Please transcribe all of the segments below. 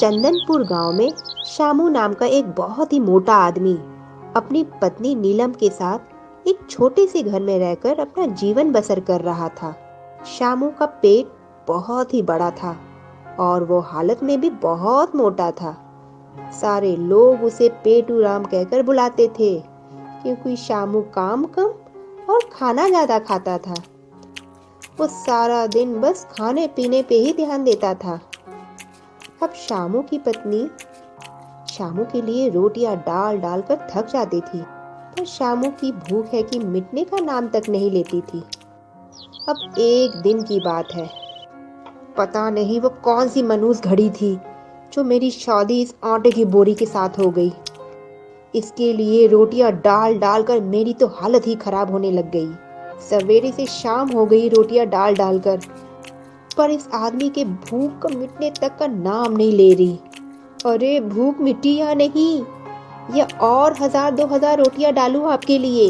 चंदनपुर गांव में शामू नाम का एक बहुत ही मोटा आदमी अपनी पत्नी नीलम के साथ एक छोटे से घर में रहकर अपना जीवन बसर कर रहा था। शामू का पेट बहुत ही बड़ा था और वो हालत में भी बहुत मोटा था। सारे लोग उसे पेटू राम कहकर बुलाते थे क्योंकि शामू काम कम और खाना ज्यादा खाता था। वो सारा दिन बस खाने पीने पे ही ध्यान देता था। अब शामू की पत्नी शामू के लिए रोटियां डाल डाल कर थक जाती थी, पर शामू की भूख है कि मिटने का नाम तक नहीं लेती थी। अब एक दिन की बात है, पता नहीं वो कौन सी मनहूस घड़ी थी जो मेरी शादी इस आटे की बोरी के साथ हो गई। इसके लिए रोटियां डाल डाल कर मेरी तो हालत ही खराब होने लग गई। सवेरे से शाम हो गई रोटियां डाल डाल कर, पर इस आदमी के भूख का मिटने तक का नाम नहीं ले रही। अरे भूख मिटी या नहीं, या और 1000-2000 रोटियां डालूं आपके लिए?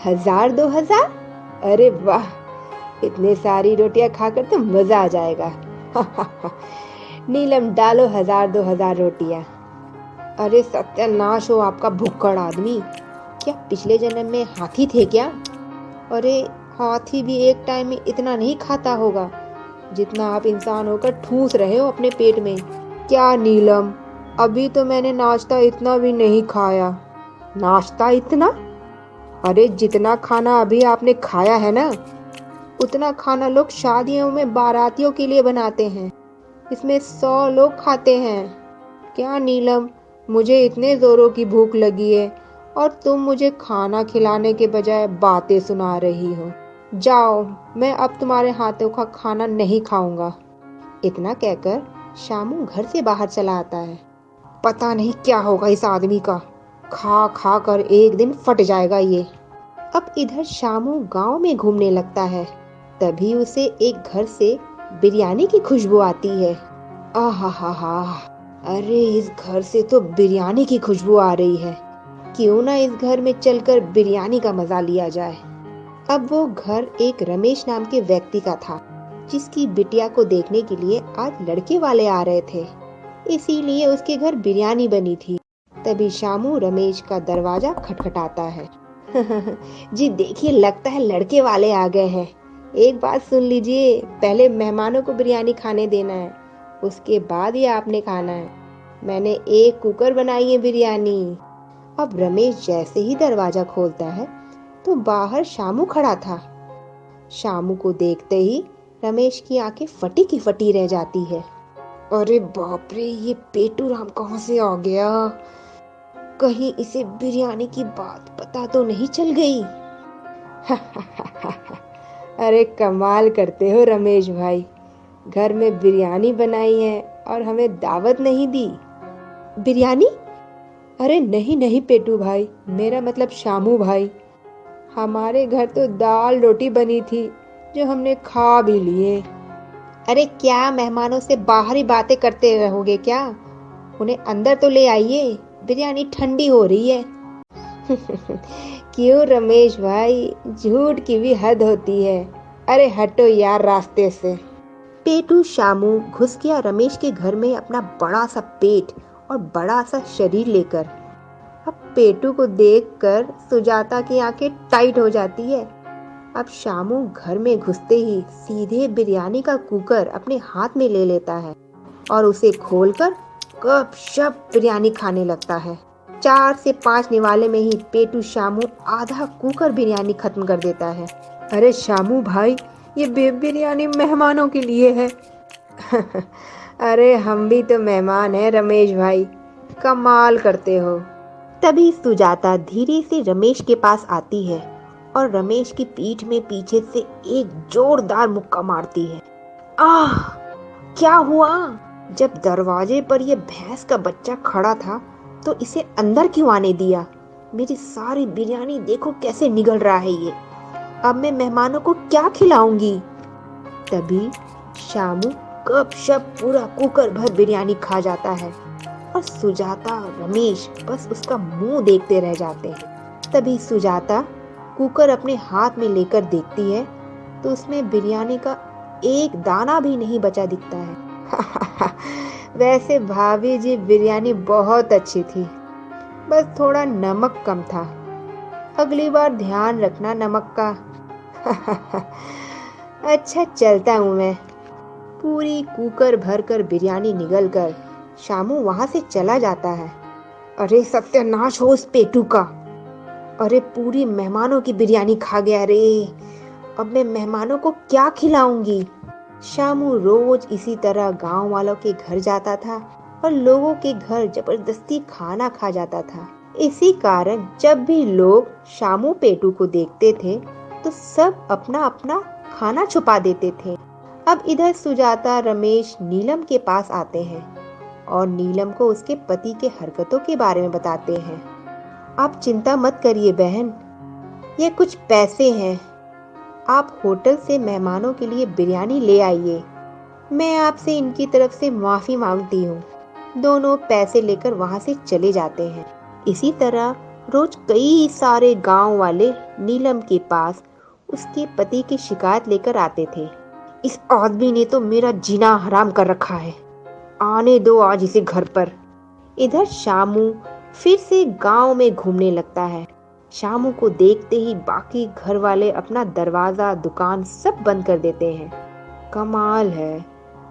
1000-2000? अरे वाह, इतने सारी रोटियां खाकर तो मजा आ जाएगा। नीलम डालो 1000-2000 रोटियां। अरे सत्यानाश हो आपका भुक्कड़ आदमी, क्या पिछले जन्म में हाथी थे क्या? अरे हाथी भी एक टाइम में इतना नहीं खाता होगा जितना आप इंसान होकर ठूस रहे हो अपने पेट में। क्या नीलम, अभी तो मैंने नाश्ता इतना भी नहीं खाया। नाश्ता इतना? अरे जितना खाना अभी आपने खाया है ना, उतना खाना लोग शादियों में बारातियों के लिए बनाते हैं। इसमें 100 लोग खाते हैं। क्या नीलम, मुझे इतने जोरों की भूख लगी है और तुम मुझे खाना खिलाने के बजाय बातें सुना रही हो। जाओ, मैं अब तुम्हारे हाथों का खाना नहीं खाऊंगा। इतना कहकर शामू घर से बाहर चला आता है। पता नहीं क्या होगा इस आदमी का, खा खा कर एक दिन फट जाएगा ये। अब इधर शामू गांव में घूमने लगता है, तभी उसे एक घर से बिरयानी की खुशबू आती है। आहा, अरे इस घर से तो बिरयानी की खुशबू आ रही है। क्यों ना इस घर में चलकर बिरयानी का मजा लिया जाए। अब वो घर एक रमेश नाम के व्यक्ति का था, जिसकी बिटिया को देखने के लिए आज लड़के वाले आ रहे थे, इसीलिए उसके घर बिरयानी बनी थी। तभी शामू रमेश का दरवाजा खटखटाता है। जी देखिए, लगता है लड़के वाले आ गए हैं। एक बात सुन लीजिए, पहले मेहमानों को बिरयानी खाने देना है, उसके बाद ये आपने खाना है। मैंने एक कुकर बनाई है बिरयानी। अब रमेश जैसे ही दरवाजा खोलता है तो बाहर शामू खड़ा था। शामू को देखते ही रमेश की आंखें फटी की फटी रह जाती है। अरे बाप रे, ये पेटू राम कहाँ से आ गया? कहीं इसे बिरयानी की बात पता तो नहीं चल गई? अरे कमाल करते हो रमेश भाई, घर में बिरयानी बनाई है और हमें दावत नहीं दी। बिरयानी? अरे नहीं पेटू भाई, मेरा मतलब शामू भाई। हमारे घर तो दाल रोटी बनी थी जो हमने खा भी लिए। अरे क्या मेहमानों से बाहरी बातें करते रहोगे क्या? उन्हें अंदर तो ले आइए, बिरयानी ठंडी हो रही है। क्यों रमेश भाई, झूठ की भी हद होती है। अरे हटो यार रास्ते से। पेटू शामू घुस गया रमेश के घर में अपना बड़ा सा पेट और बड़ा सा शरीर लेकर। अब पेटू को देखकर सुजाता की आंखें टाइट हो जाती है। अब शामू घर में घुसते ही सीधे बिरयानी का कुकर अपने हाथ में ले लेता है और उसे खोलकर गपशप बिरयानी खाने लगता है। 4 से 5 निवाले में ही पेटू शामू आधा कुकर बिरयानी खत्म कर देता है। अरे शामू भाई, ये बिरयानी मेहमानों के लिए है। अरे हम भी तो मेहमान हैं रमेश भाई, कमाल करते हो। तभी सुजाता धीरे से रमेश के पास आती है और रमेश की पीठ में पीछे से एक जोरदार मुक्का मारती है। आह, क्या हुआ? जब दरवाजे पर यह भैंस का बच्चा खड़ा था तो इसे अंदर क्यों आने दिया? मेरी सारी बिरयानी देखो कैसे निगल रहा है ये। अब मैं मेहमानों को क्या खिलाऊंगी? तभी शामू गपशप पूरा कुकर भर बिरयानी खा जाता है और सुजाता रमेश बस उसका मुंह देखते रह जाते हैं। तभी सुजाता कुकर अपने हाथ में लेकर देखती है तो उसमें बिरयानी का एक दाना भी नहीं बचा दिखता है। वैसे भाभी जी बिरयानी बहुत अच्छी थी, बस थोड़ा नमक कम था। अगली बार ध्यान रखना नमक का। अच्छा चलता हूँ मैं। पूरी कुकर भर कर बिरयानी निगल कर शामू वहां से चला जाता है। अरे सत्यानाश हो उस पेटू का। अरे पूरी मेहमानों की बिरयानी खा गया रे। अब मैं मेहमानों को क्या खिलाऊंगी। शामू रोज इसी तरह गांव वालों के घर जाता था और लोगों के घर जबरदस्ती खाना खा जाता था। इसी कारण जब भी लोग शामू पेटू को देखते थे तो सब अपना अपना खाना छुपा देते थे। अब इधर सुजाता रमेश नीलम के पास आते हैं और नीलम को उसके पति के हरकतों के बारे में बताते हैं। आप चिंता मत करिए बहन, ये कुछ पैसे हैं, आप होटल से मेहमानों के लिए बिरयानी ले आइए। मैं आपसे इनकी तरफ से माफी मांगती हूँ। दोनों पैसे लेकर वहां से चले जाते हैं। इसी तरह रोज कई सारे गांव वाले नीलम के पास उसके पति की शिकायत लेकर आते थे। इस आदमी ने तो मेरा जीना हराम कर रखा है, आने दो आज इसे घर पर। इधर शामू फिर से गांव में घूमने लगता है। शामू को देखते ही बाकी घर वाले अपना दरवाजा दुकान सब बंद कर देते हैं। कमाल है,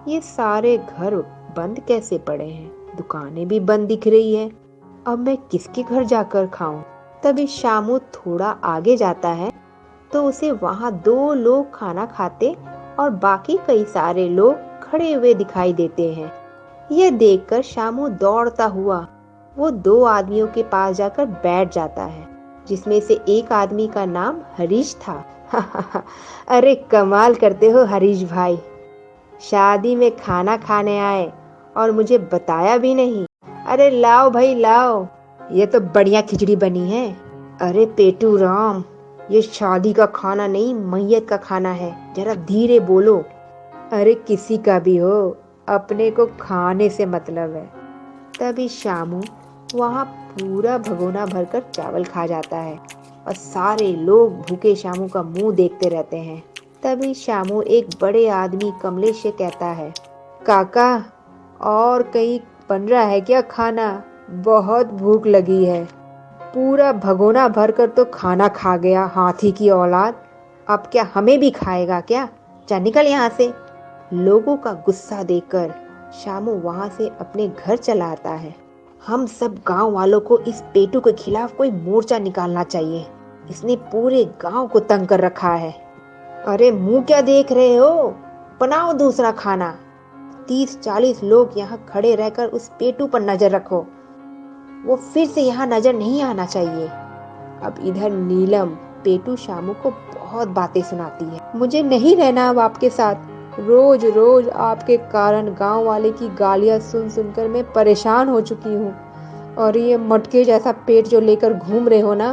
ये सारे घर बंद कैसे पड़े हैं, दुकानें भी बंद दिख रही है। अब मैं किसके घर जाकर खाऊं। तभी शामू थोड़ा आगे जाता है तो उसे वहां दो लोग खाना खाते और बाकी कई सारे लोग खड़े हुए दिखाई देते हैं। यह देखकर शामू दौड़ता हुआ वो दो आदमियों के पास जाकर बैठ जाता है, जिसमें से एक आदमी का नाम हरीश था। अरे कमाल करते हो हरीश भाई, शादी में खाना खाने आए और मुझे बताया भी नहीं। अरे लाओ भाई लाओ, ये तो बढ़िया खिचड़ी बनी है। अरे पेटू राम, ये शादी का खाना नहीं मैयत का खाना है, जरा धीरे बोलो। अरे किसी का भी हो, अपने को खाने से मतलब है। तभी शामू वहाँ पूरा भगोना भरकर चावल खा जाता है और सारे लोग भूखे शामू का मुंह देखते रहते हैं। तभी शामू एक बड़े आदमी कमलेश से कहता है, काका और कहीं बन रहा है क्या खाना, बहुत भूख लगी है। पूरा भगोना भरकर तो खाना खा गया हाथी की औलाद, अब क्या हमें भी खाएगा क्या, जा निकल यहाँ से। लोगों का गुस्सा देखकर शामू वहां से अपने घर चला आता है। हम सब गांव वालों को इस पेटू के खिलाफ कोई मोर्चा निकालना चाहिए, इसने पूरे गांव को तंग कर रखा है। अरे मुंह क्या देख रहे हो, बनाओ दूसरा खाना। 30-40 लोग यहाँ खड़े रहकर उस पेटू पर नजर रखो, वो फिर से यहाँ नजर नहीं आना चाहिए। अब इधर नीलम पेटू शामू को बहुत बातें सुनाती है। मुझे नहीं रहना अब आपके साथ, रोज रोज आपके कारण गांव वाले की गालियां सुन सुनकर मैं परेशान हो चुकी हूँ। और ये मटके जैसा पेट जो लेकर घूम रहे हो ना,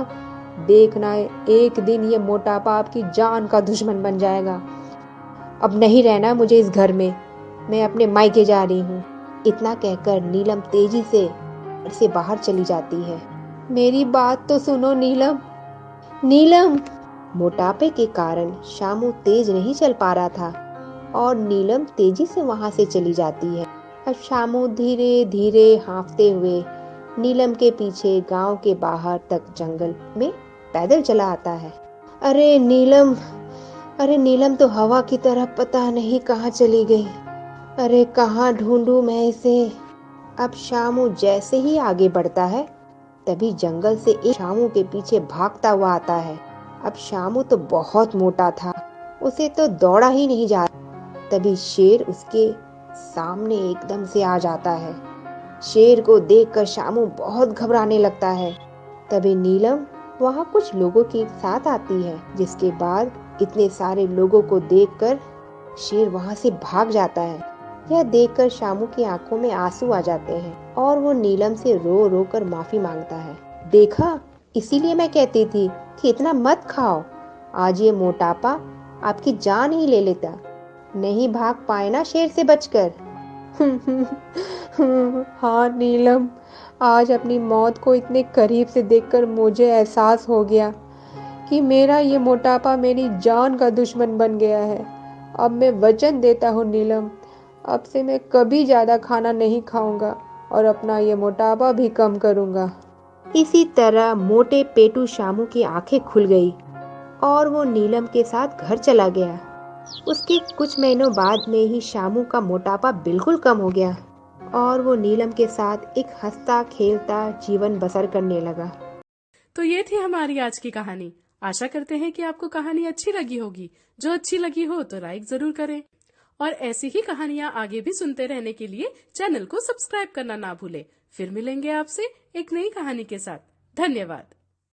देखना एक दिन ये मोटापा आपकी जान का दुश्मन बन जाएगा। अब नहीं रहना मुझे इस घर में, मैं अपने मायके जा रही हूँ। इतना कहकर नीलम तेजी से बाहर चली जाती है। मेरी बात तो सुनो नीलम। नीलम, मोटापे के कारण शामू तेज नहीं चल पा रहा था और नीलम तेजी से वहां से चली जाती है। अब शामू धीरे धीरे हाँफते हुए नीलम के पीछे गांव के बाहर तक जंगल में पैदल चला आता है। अरे नीलम तो हवा की तरह पता नहीं कहाँ चली गई। अरे कहाँ ढूंढूं मैं इसे। अब शामू जैसे ही आगे बढ़ता है तभी जंगल से एक शामू के पीछे भागता हुआ आता है। अब शामू तो बहुत मोटा था, उसे तो दौड़ा ही नहीं जा। तभी शेर उसके सामने एकदम से आ जाता है। शेर को देखकर शामू बहुत घबराने लगता है। तभी नीलम वहाँ कुछ लोगों के साथ आती है, जिसके बाद इतने सारे लोगों को देखकर शेर वहाँ से भाग जाता है। यह देखकर शामू की आंखों में आंसू आ जाते हैं और वो नीलम से रो रो कर माफी मांगता है। देखा, इसीलिए मैं कहती थी कि इतना मत खाओ, आज ये मोटापा आपकी जान ही ले लेता। नहीं भाग पाए ना शेर से बचकर। हाँ नीलम, आज अपनी मौत को इतने करीब से देखकर मुझे एहसास हो गया कि मेरा ये मोटापा मेरी जान का दुश्मन बन गया है। अब मैं वचन देता हूँ नीलम, अब से मैं कभी ज़्यादा खाना नहीं खाऊंगा और अपना ये मोटापा भी कम करूंगा। इसी तरह मोटे पेटू शामू की आंखें खुल गई और वो नीलम के साथ घर चला गया। उसके कुछ महीनों बाद में ही शामू का मोटापा बिल्कुल कम हो गया और वो नीलम के साथ एक हंसता खेलता जीवन बसर करने लगा। तो ये थी हमारी आज की कहानी। आशा करते हैं कि आपको कहानी अच्छी लगी होगी। जो अच्छी लगी हो तो लाइक जरूर करें और ऐसी ही कहानियां आगे भी सुनते रहने के लिए चैनल को सब्सक्राइब करना ना भूलें। फिर मिलेंगे आपसे एक नई कहानी के साथ। धन्यवाद।